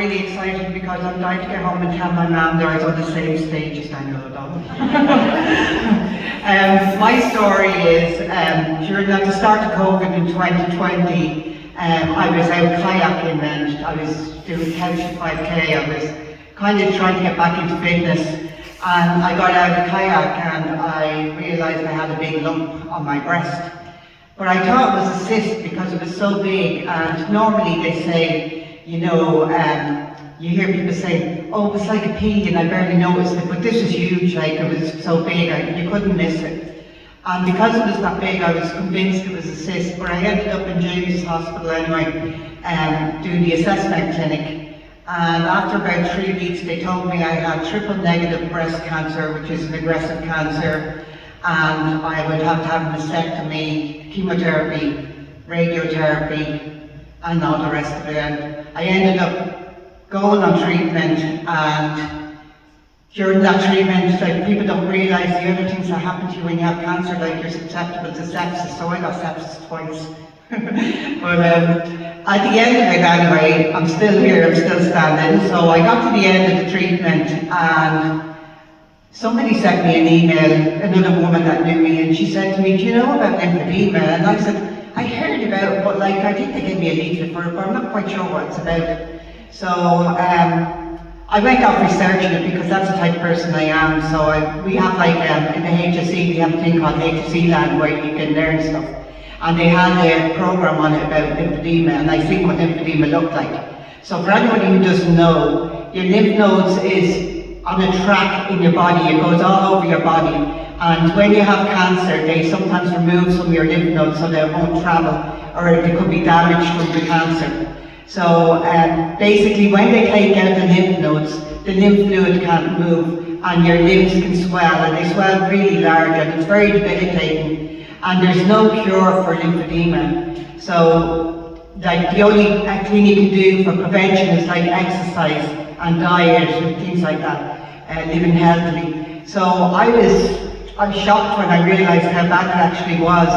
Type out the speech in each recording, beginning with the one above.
really excited because I'm dying to get home and tell my mum that I was on the same stage as Daniel O'Donnell. My story is, during at the start of COVID in 2020, I was out kayaking and I was doing 10 to 5k. I was kind of trying to get back into fitness, and I got out of the kayak and I realised I had a big lump on my breast. But I thought it was a cyst because it was so big, and normally they say, you know, you hear people say, oh, it was like a pea and I barely noticed it, but this was huge, like it was so big, you couldn't miss it. And because it was that big, I was convinced it was a cyst, but I ended up in James's Hospital anyway, doing the assessment clinic. And after about 3 weeks, they told me I had triple negative breast cancer, which is an aggressive cancer, and I would have to have a mastectomy, chemotherapy, radiotherapy, and all the rest of it. And I ended up going on treatment, and during that treatment, like, people don't realise the other things that happen to you when you have cancer, like you're susceptible to sepsis, so I got sepsis twice. But at the end of it anyway, I'm still here, I'm still standing. So I got to the end of the treatment and somebody sent me an email, another woman that knew me, and she said to me, do you know about lymphedema? And I said, I heard about it, but like, I think they gave me a leaflet for it, but I'm not quite sure what it's about. So I went off researching it because that's the type of person I am. So we have like, in the HSE, we have a thing called HSE Land where you can learn stuff. And they had a program on it about lymphedema, and I see what lymphedema looked like. So for anybody who doesn't know, your lymph nodes is on a track in your body. It goes all over your body. And when you have cancer, they sometimes remove some of your lymph nodes so they won't travel, or they could be damaged from the cancer. So basically, when they take out the lymph nodes, the lymph fluid can't move, and your limbs can swell, and they swell really large, and it's very debilitating. And there's no cure for lymphedema. So, like, the only thing you can do for prevention is like exercise and diet and things like that, living healthily. So I was shocked when I realised how bad it actually was.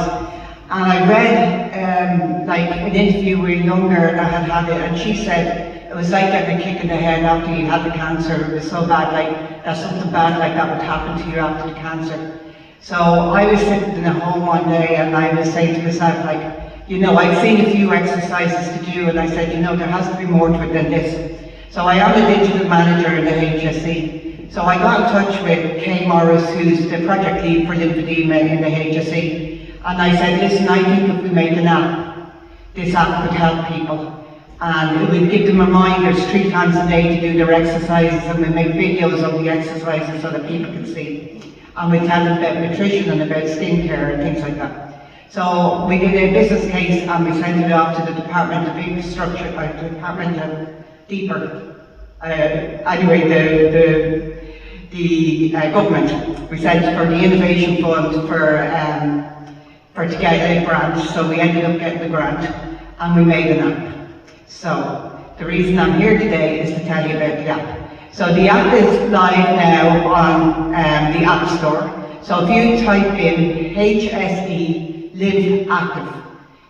And I read like an interview with a young girl that had had it, and she said it was like getting a kick in the head after you had the cancer. It was so bad, like that something bad like that would happen to you after the cancer. So I was sitting in a home one day and I was saying to myself, like, you know, I'd seen a few exercises to do, and I said, you know, there has to be more to it than this. So I am a digital manager in the HSE. So I got in touch with Kay Morris, who's the project lead for lymphedema in the HSE. And I said, listen, I think if we make an app, this app could help people. And it would give them reminders 3 times a day to do their exercises, and we make videos of the exercises so that people can see. And we tell them about nutrition and about skincare and things like that. So we did a business case and we sent it off to the Department of Infrastructure, the Department of Deeper. Anyway, the government. We sent it for the Innovation Fund to get a grant. So we ended up getting the grant and we made an app. So the reason I'm here today is to tell you about the app. So the app is live now on the App Store. So if you type in HSE Lymph Active,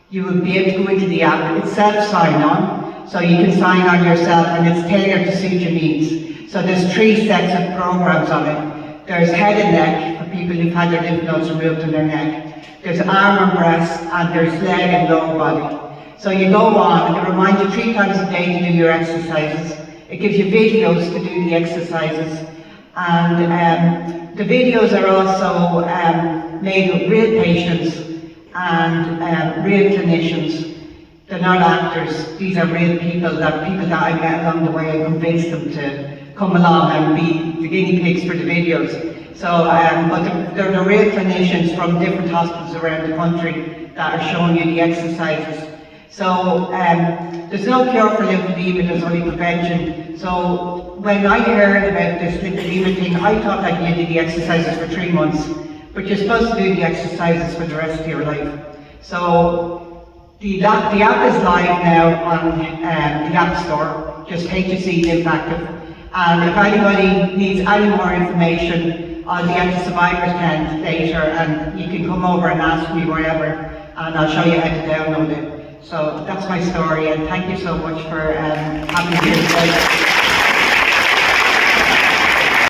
you will be able to go into the app. It's self-sign-on, so you can sign on yourself, and it's tailored to suit your needs. So there's 3 sets of programs on it. There's head and neck for people who've had their lymph nodes removed in their neck. There's arm and breast, and there's leg and lower body. So you go on, it reminds you 3 times a day to do your exercises. It gives you videos to do the exercises, and the videos are also made with real patients and real clinicians. They're not actors, these are real people that I met along the way and convinced them to come along and be the guinea pigs for the videos. So, but they're the real clinicians from different hospitals around the country that are showing you the exercises. So there's no cure for lymphedema, there's only prevention. So when I heard about this lymphedema thing, I thought that you did the exercises for 3 months, but you're supposed to do the exercises for the rest of your life. So the app is live now on the App Store, just HSE Lymph Active. And if anybody needs any more information, I'll be at the survivors tent later, and you can come over and ask me wherever, and I'll show you how to download it. So that's my story, and thank you so much for having me here today.